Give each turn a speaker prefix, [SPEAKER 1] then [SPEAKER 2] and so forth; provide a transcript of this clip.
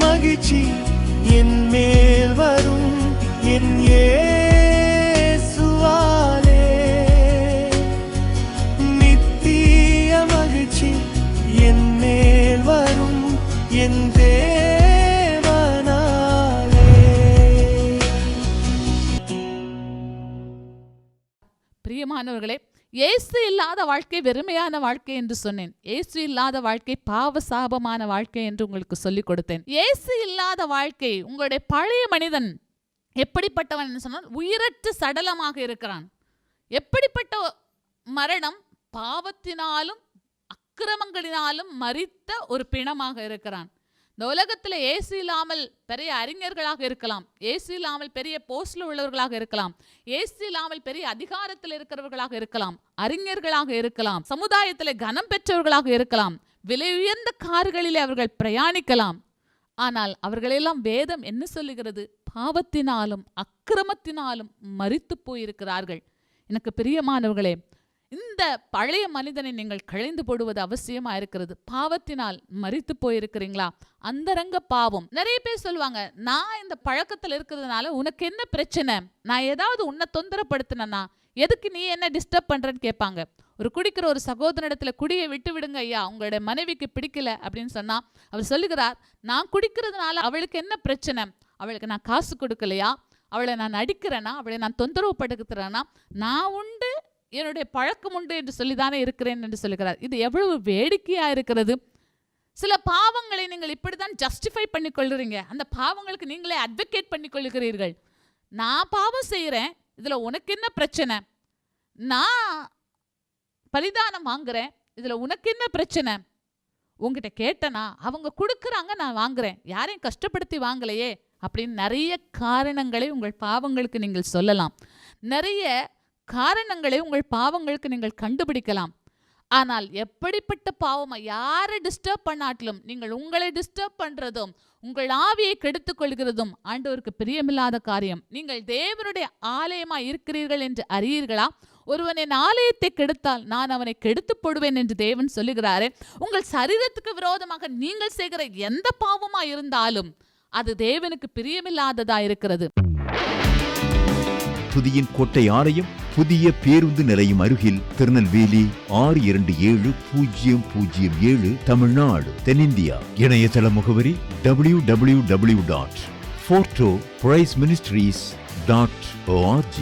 [SPEAKER 1] மகிழ்ச்சி என் மேல் வரும் என் இயேசுவாலே. நித்திய மகிழ்ச்சி என் மேல் வரும் என்
[SPEAKER 2] பிரியமானவர்களே, இயேசு இல்லாத வாழ்க்கை வெறுமையான வாழ்க்கை என்று சொன்னேன். இயேசு இல்லாத வாழ்க்கை பாவ சாபமான வாழ்க்கை என்று உங்களுக்கு சொல்லிக் கொடுத்தேன். இயேசு இல்லாத வாழ்க்கை, உங்களுடைய பழைய மனிதன் எப்படிப்பட்டவன் என்று சொன்னால் உயிரற்ற சடலமாக இருக்கிறான். எப்படிப்பட்ட மரணம்? பாவத்தினாலும் அக்கிரமங்களினாலும் மரித்த ஒரு பிணமாக இருக்கிறான். இந்த உலகத்தில் இயேசு இல்லாமல் பெரிய அறிஞர்களாக இருக்கலாம், இயேசு இல்லாமல் பெரிய போஸ்ட்ல உள்ளவர்களாக இருக்கலாம், இயேசு இல்லாமல் பெரிய அதிகாரத்தில் இருக்கிறவர்களாக இருக்கலாம், அறிஞர்களாக இருக்கலாம், சமுதாயத்தில் கனம் பெற்றவர்களாக இருக்கலாம், விலை உயர்ந்த கார்களிலே அவர்கள் பிரயாணிக்கலாம். ஆனால் அவர்களெல்லாம் வேதம் என்ன சொல்லுகிறது? பாவத்தினாலும் அக்கிரமத்தினாலும் மரித்து போயிருக்கிறார்கள். எனக்கு பிரியமானவர்களே, இந்த பழைய மனிதனை நீங்கள் களைந்து போடுவது அவசியமா இருக்கிறது. பாவத்தினால் மரித்து போயிருக்கிறீங்களா? அந்தரங்க பாவம். நிறைய பேர் சொல்லுவாங்க, நான் இந்த பழக்கத்தில் இருக்கிறதுனால உனக்கு என்ன பிரச்சனை? நான் ஏதாவது உன்னை தொந்தரப்படுத்தினா எதுக்கு நீ என்ன டிஸ்டர்ப் பண்றேன்னு கேட்பாங்க. ஒரு குடிக்கிற ஒரு சகோதரனிடத்துல குடியை விட்டு விடுங்க ஐயா, உங்களுடைய மனைவிக்கு பிடிக்கல அப்படின்னு சொன்னா அவர் சொல்லுகிறார், நான் குடிக்கிறதுனால அவளுக்கு என்ன பிரச்சனை? அவளுக்கு நான் காசு கொடுக்கலையா? அவளை நான் அடிக்கிறேனா? அவளை நான் தொந்தரவு படுத்துறேனா? நான் உண்டு, என்னுடைய பழக்கம் உண்டு என்று சொல்லிதானே இருக்கிறேன் என்று சொல்லுகிறார். இது எவ்வளவு வேடிக்கையா இருக்கிறது! சில பாவங்களை நீங்கள் இப்படித்தான் ஜஸ்டிஃபை பண்ணி கொள்கிறீங்க. அந்த பாவங்களுக்கு நீங்களே அட்வொகேட் பண்ணி கொள்கிறீர்கள். நான் பாவம் செய்கிறேன், இதுல உனக்கு என்ன பிரச்சனை? நான் பரிதானம் வாங்குறேன், இதுல உனக்கு என்ன பிரச்சனை? உங்ககிட்ட கேட்டனா? அவங்க கொடுக்குறாங்க, நான் வாங்குறேன், யாரையும் கஷ்டப்படுத்தி வாங்கலையே அப்படின்னு நிறைய காரணங்களை உங்கள் பாவங்களுக்கு நீங்கள் சொல்லலாம். நிறைய காரணங்களை உங்கள் பாவங்களுக்கு நீங்கள் கண்டுபிடிக்கலாம். ஆனால் எப்படிப்பட்ட பாவமா, யாரை டிஸ்டர்ப் பண்ணாட்டிலும் நீங்கள் உங்களை டிஸ்டர்ப் பண்றதும் உங்கள் ஆவியை கெடுத்துக் கொள்கிறதும் ஆண்டவருக்கு பிரியமில்லாத காரியம். நீங்கள் தேவனுடைய ஆலயமா இருக்கிறீர்கள் என்று அறியீர்களா? ஒருவன் என் ஆலயத்தை கெடுத்தால் நான் அவனை கெடுத்து போடுவேன் என்று தேவன் சொல்லுகிறாரே. உங்கள் சரீரத்துக்கு விரோதமாக நீங்கள் செய்கிற எந்த பாவமா இருந்தாலும் அது தேவனுக்கு பிரியமில்லாததா இருக்கிறது.
[SPEAKER 3] துதியின் கோட்டை ஆலயம் புதிய பேருந்து நிலையம் அருகில், திருநெல்வேலி 620007 தமிழ்நாடு, தென்னிந்தியா. இணையதள முகவரி www.fortopriceministries.org.